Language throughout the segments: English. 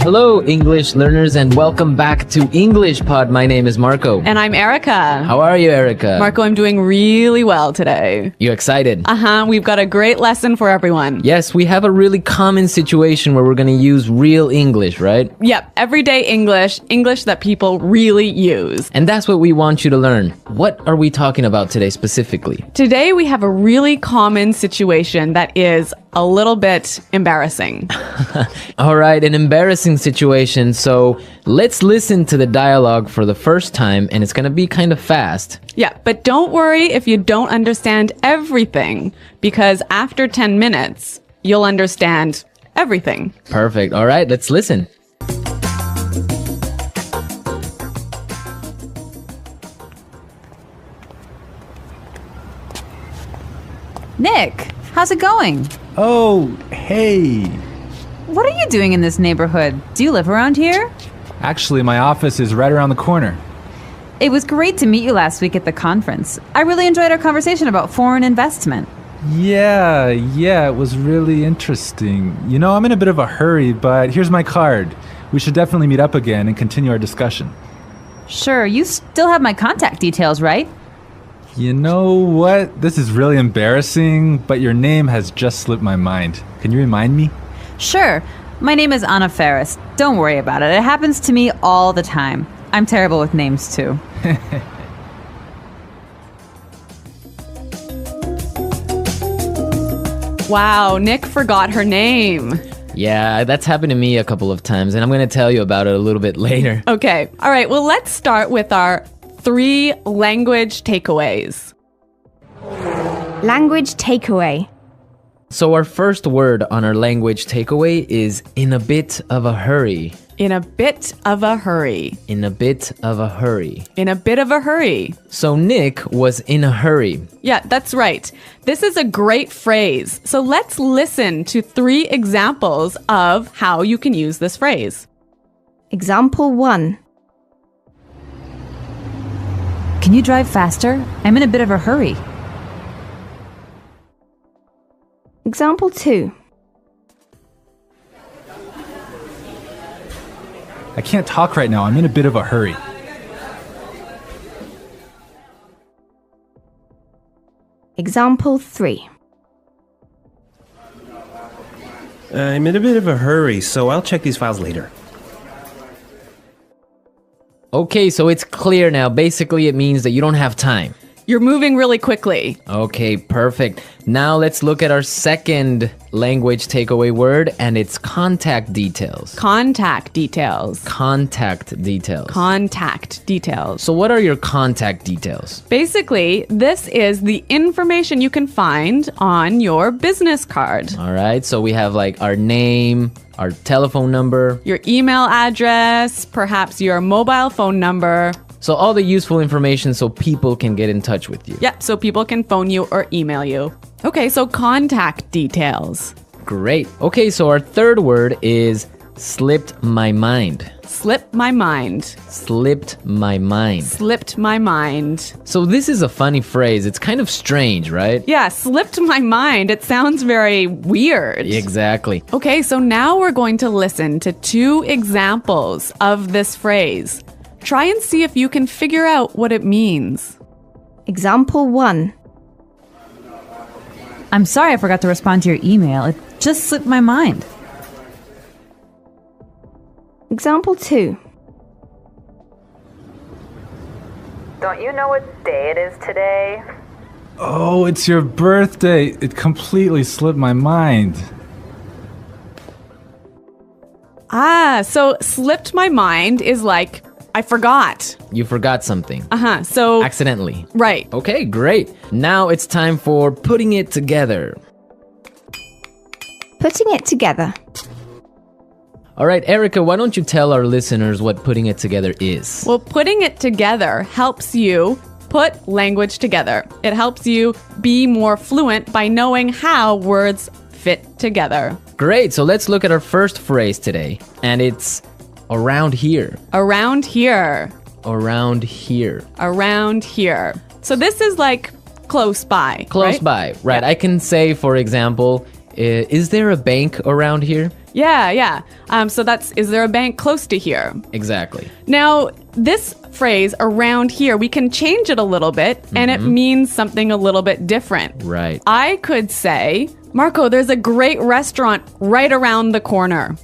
Hello, English learners, and welcome back to English Pod. My name is Marco. And I'm Erica. How are you, Erica? Marco, I'm doing really well today. You excited? We've got a great lesson for everyone. Yes, we have a really common situation where we're going to use real English, right? Yep, everyday English, English that people really use. And that's what we want you to learn. What are we talking about today specifically? Today we have a really common situation that is a little bit embarrassing. All right, an embarrassing situation. So let's listen to the dialogue for the first time, and it's going to be kind of fast. Yeah, but don't worry if you don't understand everything, because after 10 minutes, you'll understand everything. Perfect. All right, let's listen. Nick, how's it going? Oh, hey. What are you doing in this neighborhood? Do you live around here? Actually, my office is right around the corner. It was great to meet you last week at the conference. I really enjoyed our conversation about foreign investment. Yeah, it was really interesting. You know, I'm in a bit of a hurry, but here's my card. We should definitely meet up again and continue our discussion. Sure, you still have my contact details, right? You know what? This is really embarrassing, but your name has just slipped my mind. Can you remind me? Sure. My name is Anna Ferris. Don't worry about it. It happens to me all the time. I'm terrible with names, too. Wow, Nick forgot her name. Yeah, that's happened to me a couple of times, and I'm going to tell you about it a little bit later. Okay, all right, well, let's start with our 3 language takeaways. Language takeaway. So our first word on our language takeaway is in a bit of a hurry. In a bit of a hurry. In a bit of a hurry. In a bit of a hurry. So Nick was in a hurry. Yeah, that's right. This is a great phrase. So let's listen to 3 examples of how you can use this phrase. Example 1. Can you drive faster? I'm in a bit of a hurry. Example 2. I can't talk right now. I'm in a bit of a hurry. Example 3. I'm in a bit of a hurry, so I'll check these files later. Okay, so it's clear now. Basically, it means that you don't have time. You're moving really quickly. Okay, perfect. Now let's look at our second language takeaway word, and it's contact details. Contact details. Contact details. Contact details. So what are your contact details? Basically, this is the information you can find on your business card. All right, so we have like our name, our telephone number. Your email address, perhaps your mobile phone number. So all the useful information so people can get in touch with you. Yeah, so people can phone you or email you. Okay, so contact details. Great. Okay, so our third word is slipped my mind. Slipped my mind. Slipped my mind. Slipped my mind. So this is a funny phrase. It's kind of strange, right? Yeah, slipped my mind. It sounds very weird. Exactly. Okay, so now we're going to listen to 2 examples of this phrase. Try and see if you can figure out what it means. Example 1. I'm sorry I forgot to respond to your email. It just slipped my mind. Example 2. Don't you know what day it is today? Oh, it's your birthday. It completely slipped my mind. So slipped my mind is like, I forgot. You forgot something. So Accidentally. right. Okay, great. Now it's time for putting it together. Putting it together. All right, Erica, why don't you tell our listeners what putting it together is? Well, putting it together helps you put language together. It helps you be more fluent by knowing how words fit together. Great, so let's look at our first phrase today, and it's around here. Around here. Around here. Around here. So this is like close by. Close right? by, right. Yeah. I can say, for example, is there a bank around here? Yeah. So that's, is there a bank close to here? Exactly. Now, this phrase around here, we can change it a little bit and it means something a little bit different. Right. I could say, Marco, there's a great restaurant right around the corner.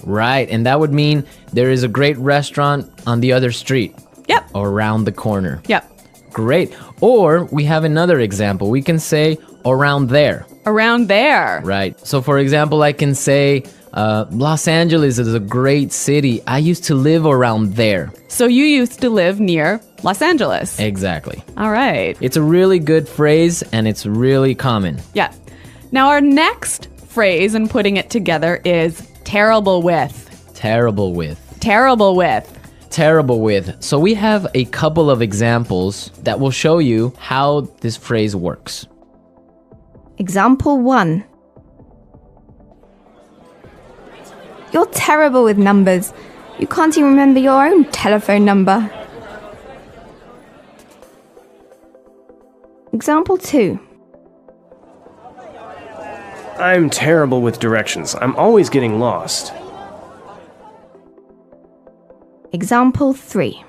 Right. And that would mean there is a great restaurant on the other street. Yep. Or around the corner. Yep. Great. Or we have another example. We can say around there. Around there. Right. So for example, I can say Los Angeles is a great city. I used to live around there. So you used to live near Los Angeles. Exactly. All right. It's a really good phrase and it's really common. Yeah. Now our next phrase in putting it together is terrible with. Terrible with. Terrible with. Terrible with. So we have a couple of examples that will show you how this phrase works. Example 1. You're terrible with numbers. You can't even remember your own telephone number. Example 2. I'm terrible with directions. I'm always getting lost. Example 3.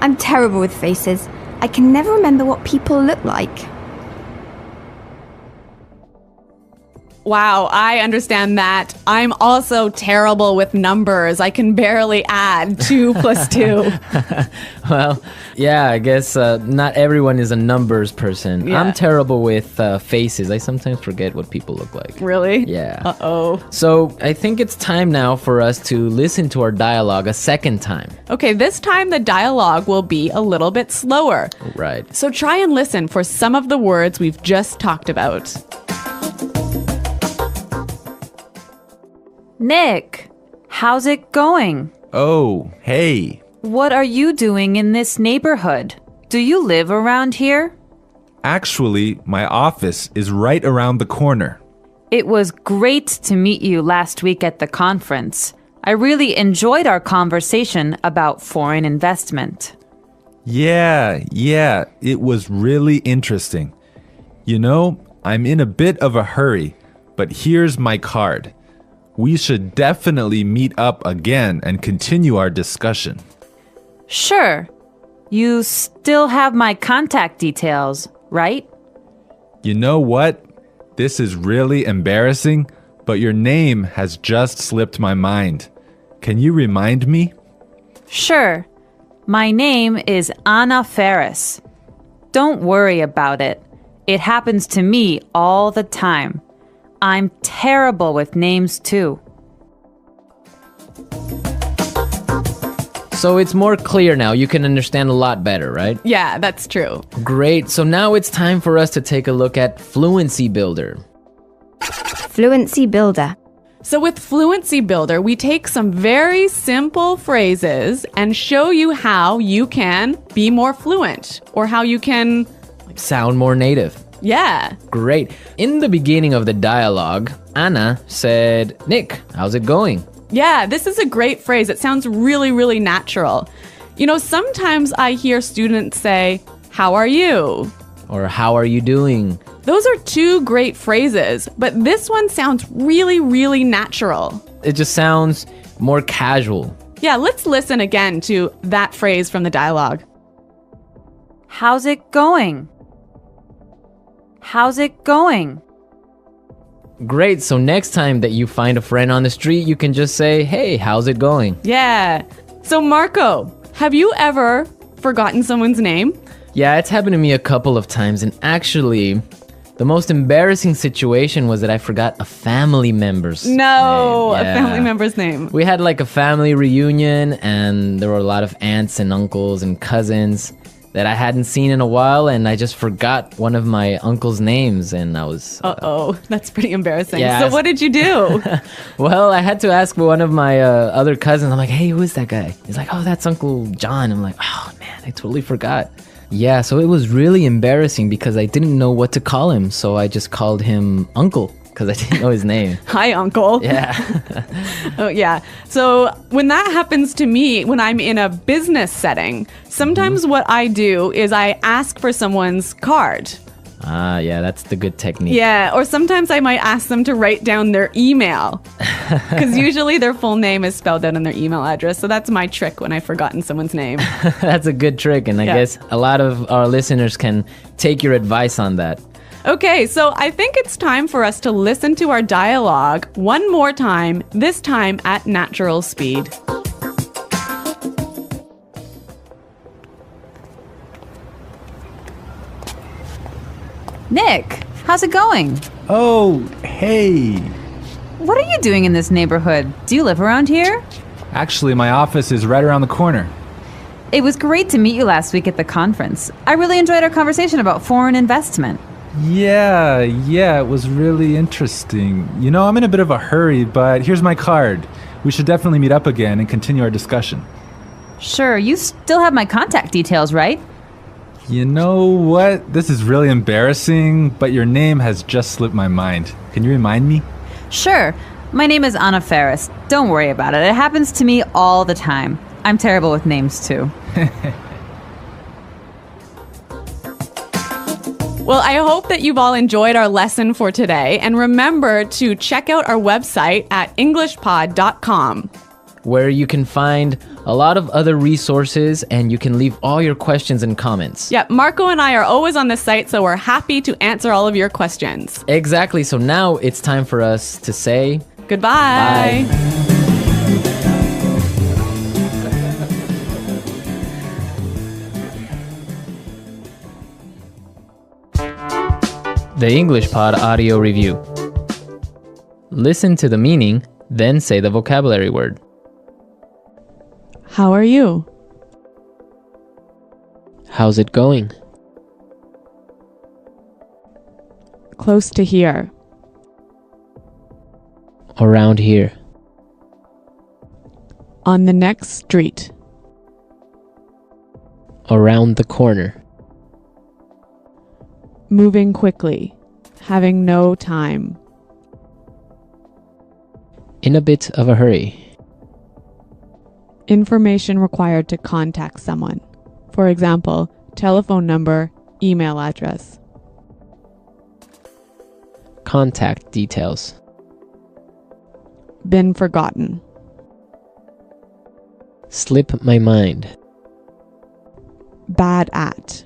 I'm terrible with faces. I can never remember what people look like. Wow, I understand that. I'm also terrible with numbers. I can barely add 2 plus 2. Well, yeah, I guess not everyone is a numbers person. Yeah. I'm terrible with faces. I sometimes forget what people look like. Really? Yeah. Uh-oh. So I think it's time now for us to listen to our dialogue a second time. Okay, this time the dialogue will be a little bit slower. Right. So try and listen for some of the words we've just talked about. Nick, how's it going? Oh, hey. What are you doing in this neighborhood? Do you live around here? Actually, my office is right around the corner. It was great to meet you last week at the conference. I really enjoyed our conversation about foreign investment. Yeah, it was really interesting. You know, I'm in a bit of a hurry, but here's my card. We should definitely meet up again and continue our discussion. Sure. You still have my contact details, right? You know what? This is really embarrassing, but your name has just slipped my mind. Can you remind me? Sure. My name is Anna Ferris. Don't worry about it. It happens to me all the time. I'm terrible with names too. So it's more clear now. You can understand a lot better, right? Yeah, that's true. Great. So now it's time for us to take a look at Fluency Builder. Fluency Builder. So with Fluency Builder, we take some very simple phrases and show you how you can be more fluent or how you can, Sound more native. yeah. Great. In the beginning of the dialogue, Anna said, Nick, how's it going? Yeah, this is a great phrase. It sounds really, really natural. You know, sometimes I hear students say, how are you? Or how are you doing? Those are 2 great phrases, but this one sounds really, really natural. It just sounds more casual. Yeah, let's listen again to that phrase from the dialogue. How's it going? How's it going? Great. So next time that you find a friend on the street, you can just say, hey, how's it going? Yeah. So Marco, have you ever forgotten someone's name? Yeah, it's happened to me a couple of times. And actually, the most embarrassing situation was that I forgot a family member's name. No, a Yeah. family member's name. We had like a family reunion and there were a lot of aunts and uncles and cousins that I hadn't seen in a while, and I just forgot one of my uncle's names, and I was... Uh-oh, that's pretty embarrassing. Yeah, So what did you do? Well, I had to ask one of my other cousins. I'm like, hey, who is that guy? He's like, oh, that's Uncle John. I'm like, oh, man, I totally forgot. Yeah, so it was really embarrassing because I didn't know what to call him, so I just called him Uncle because I didn't know his name. Hi, Uncle. Yeah. Oh, yeah. So when that happens to me, when I'm in a business setting, sometimes what I do is I ask for someone's card. Ah, yeah, that's the good technique. Yeah, or sometimes I might ask them to write down their email. Because usually their full name is spelled out in their email address. So that's my trick when I've forgotten someone's name. That's a good trick, and I Yeah. guess a lot of our listeners can take your advice on that. Okay, so I think it's time for us to listen to our dialogue one more time, this time at natural speed. Nick, how's it going? Oh, hey. What are you doing in this neighborhood? Do you live around here? Actually, my office is right around the corner. It was great to meet you last week at the conference. I really enjoyed our conversation about foreign investment. Yeah, it was really interesting. You know, I'm in a bit of a hurry, but here's my card. We should definitely meet up again and continue our discussion. Sure, you still have my contact details, right? You know what? This is really embarrassing, but your name has just slipped my mind. Can you remind me? Sure. My name is Anna Ferris. Don't worry about it. It happens to me all the time. I'm terrible with names, too. Well, I hope that you've all enjoyed our lesson for today. And remember to check out our website at EnglishPod.com. where you can find a lot of other resources and you can leave all your questions and comments. Yeah, Marco and I are always on the site, so we're happy to answer all of your questions. Exactly. So now it's time for us to say Goodbye. Bye. The English Pod Audio Review. Listen to the meaning, then say the vocabulary word. How are you? How's it going? Close to here. Around here. On the next street. Around the corner. Moving quickly. Having no time. In a bit of a hurry. Information required to contact someone. For example, telephone number, email address. Contact details. Been forgotten. Slip my mind. Bad at.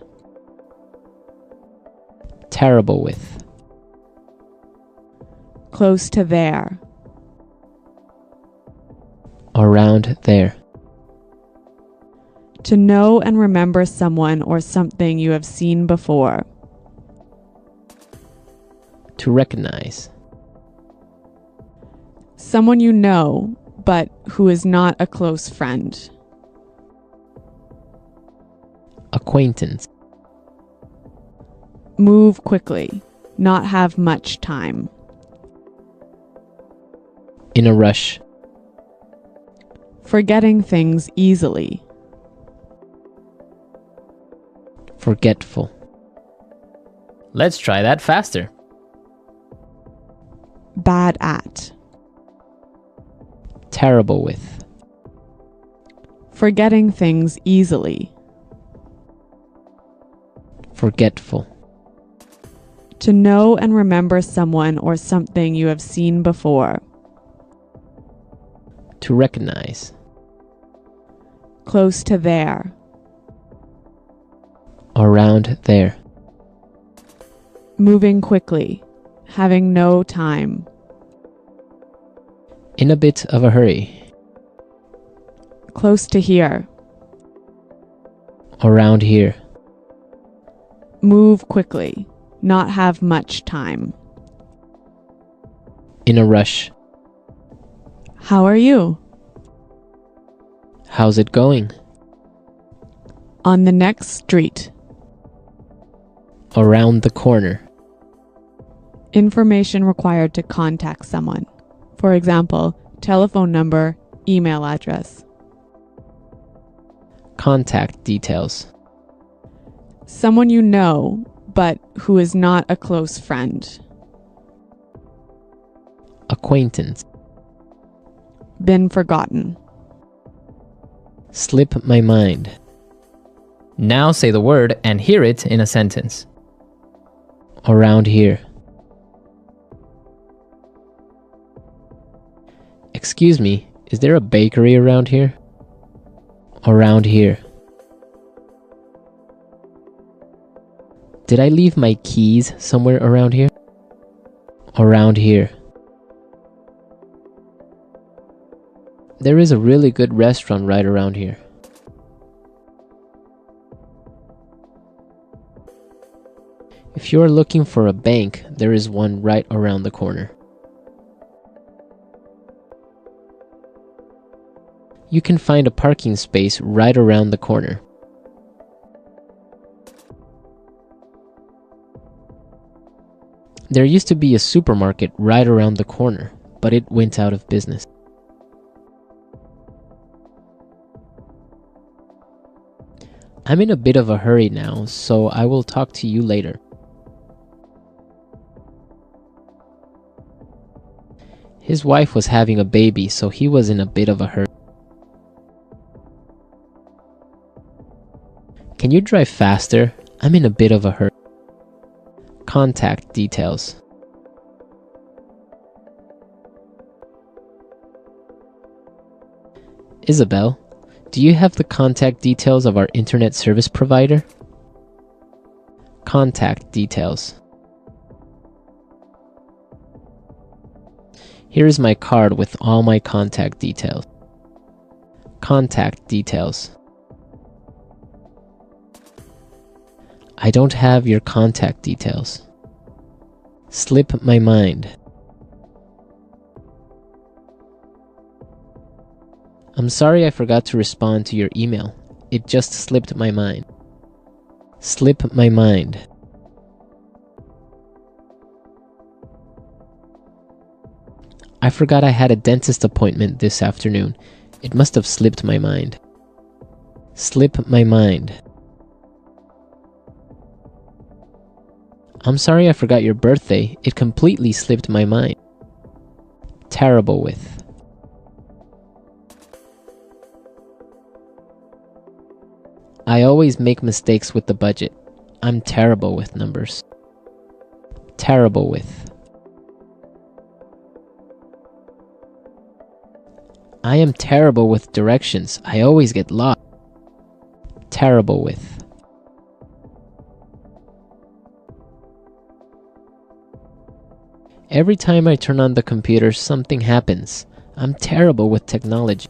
Terrible with. Close to there. Around there. To know and remember someone or something you have seen before. To recognize. Someone you know, but who is not a close friend. Acquaintance. Move quickly. Not have much time. In a rush. Forgetting things easily. Forgetful. Let's try that faster. Bad at. Terrible with. Forgetting things easily. Forgetful. To know and remember someone or something you have seen before. To recognize. Close to there. Around there. Moving quickly. Having no time. In a bit of a hurry. Close to here. Around here. Move quickly. Not have much time. In a rush. How are you? How's it going? On the next street. Around the corner. Information required to contact someone. For example, telephone number, email address. Contact details. Someone you know, but who is not a close friend. Acquaintance. Been forgotten. Slip my mind. Now say the word and hear it in a sentence. Around here. Excuse me, is there a bakery around here? Around here. Did I leave my keys somewhere around here? Around here. There is a really good restaurant right around here. If you are looking for a bank, there is one right around the corner. You can find a parking space right around the corner. There used to be a supermarket right around the corner, but it went out of business. I'm in a bit of a hurry now, so I will talk to you later. His wife was having a baby, so he was in a bit of a hurry. Can you drive faster? I'm in a bit of a hurry. Contact details. Isabel, do you have the contact details of our internet service provider? Contact details. Here is my card with all my contact details. Contact details. I don't have your contact details. Slip my mind. I'm sorry I forgot to respond to your email. It just slipped my mind. Slip my mind. I forgot I had a dentist appointment this afternoon. It must have slipped my mind. Slip my mind. I'm sorry I forgot your birthday. It completely slipped my mind. Terrible with. I always make mistakes with the budget. I'm terrible with numbers. Terrible with. I am terrible with directions. I always get lost. Terrible with. Every time I turn on the computer, something happens. I'm terrible with technology.